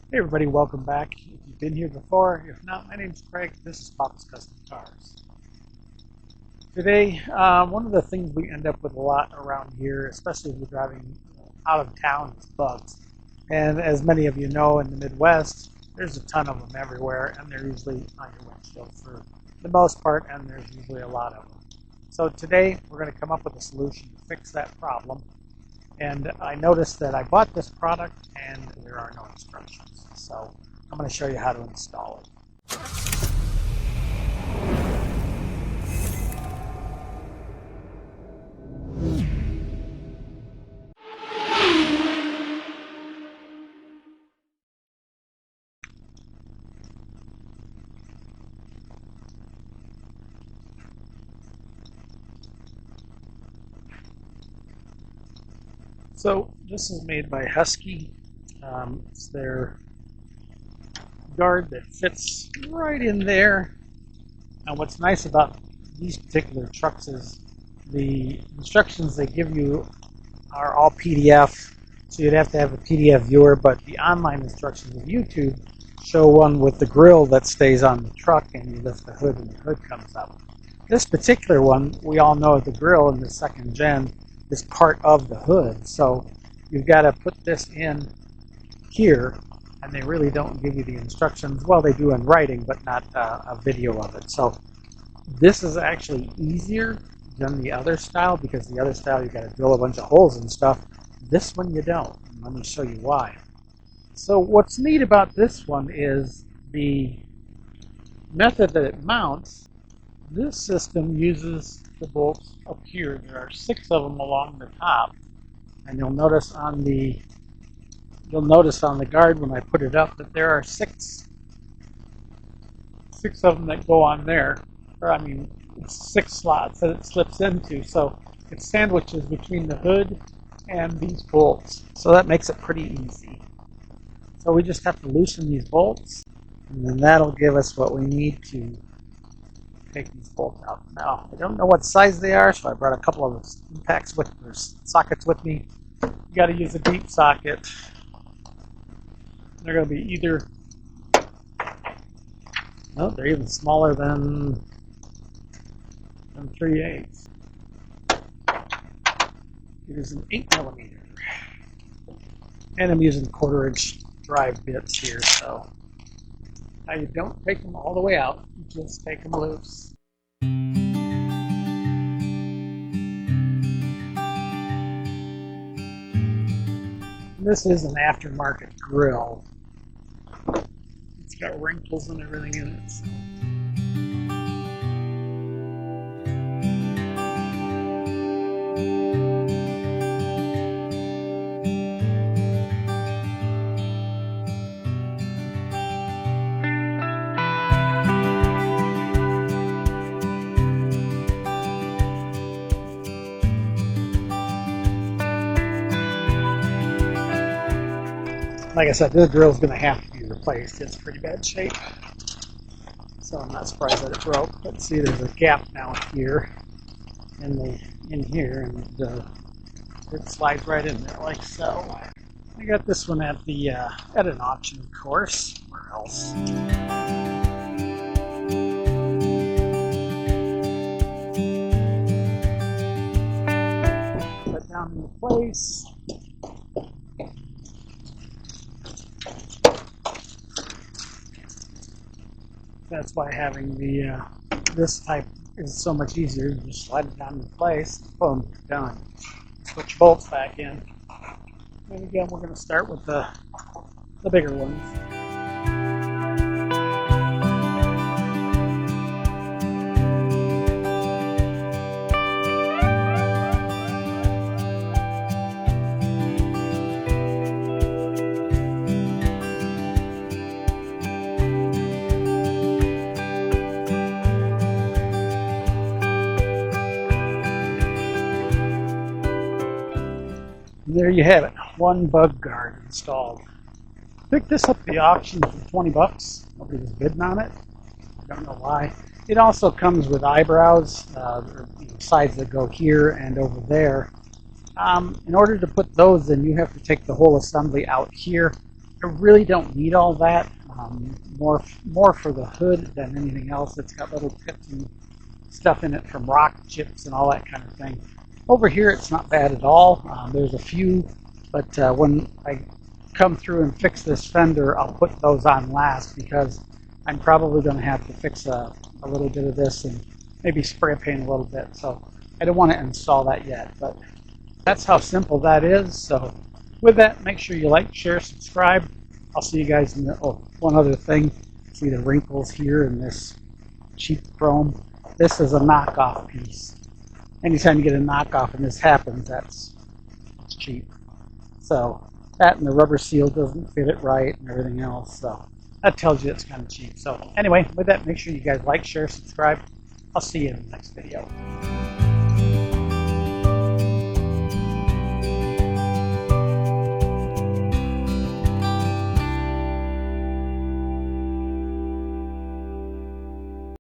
Hey everybody, welcome back. If you've been here before, if not, my name's Craig. This is Papa's Custom Cars. Today, one of the things we end up with a lot around here, especially if you're driving out of town, is bugs. And as many of you know, in the Midwest, there's a ton of them everywhere, and they're usually on your windshield for the most part, and there's usually a lot of them. So today, we're going to come up with a solution to fix that problem. And I noticed that I bought this product and there are no instructions. So I'm going to show you how to install it. So this is made by Husky. It's their guard that fits right in there. And what's nice about these particular trucks is the instructions they give you are all PDF, so you'd have to have a PDF viewer, but the online instructions of YouTube show one with the grill that stays on the truck, and you lift the hood and the hood comes up. This particular one, we all know the grill in the second gen is part of the hood, so you've got to put this in here, and they really don't give you the instructions. Well, they do in writing, but not a video of it. So this is actually easier than the other style, because the other style you got to drill a bunch of holes and stuff. This one you don't. Let me show you why. So what's neat about this one is the method that it mounts. This system uses the bolts up here. There are 6 of them along the top, and you'll notice on the guard when I put it up that there are six of them that go on there. Or I mean, it's 6 slots that it slips into, so it sandwiches between the hood and these bolts. So that makes it pretty easy. So we just have to loosen these bolts, and then that'll give us what we need to take these bolts out. Now, I don't know what size they are, so I brought a couple of sockets with me. You got to use a deep socket. They're going to be either, no, they're even smaller than 3/8. It is an 8mm, and I'm using 1/4-inch drive bits here. So now you don't take them all the way out; you just take them loose. This is an aftermarket grill. It's got wrinkles and everything in it. So. Like I said, this grill is going to have to be replaced. It's pretty bad shape, so I'm not surprised that it broke. But see, there's a gap now here in here, and it slides right in there like so. I got this one at an auction, of course. Where else? Put it down into place. That's why having this type is so much easier. You just slide it down in place, boom, done. Put your bolts back in. And again, we're going to start with the bigger ones. There you have it, one bug guard installed. Picked this up at the auction for 20 bucks. Nobody was bidding on it. I don't know why. It also comes with eyebrows, sides that go here and over there. In order to put those in, you have to take the whole assembly out here I really don't need all that. More for the hood than anything else. It's got little tips and stuff in it from rock chips and all that kind of thing. Over here, it's not bad at all. There's a few, but when I come through and fix this fender, I'll put those on last because I'm probably going to have to fix a little bit of this and maybe spray paint a little bit. So I don't want to install that yet, but that's how simple that is. So with that, make sure you like, share, subscribe. I'll see you guys in the, oh, one other thing. See the wrinkles here in this cheap chrome. This is a knockoff piece. Anytime you get a knockoff and this happens, it's cheap. So that and the rubber seal doesn't fit it right and everything else. So that tells you it's kind of cheap. So anyway, with that, make sure you guys like, share, subscribe. I'll see you in the next video.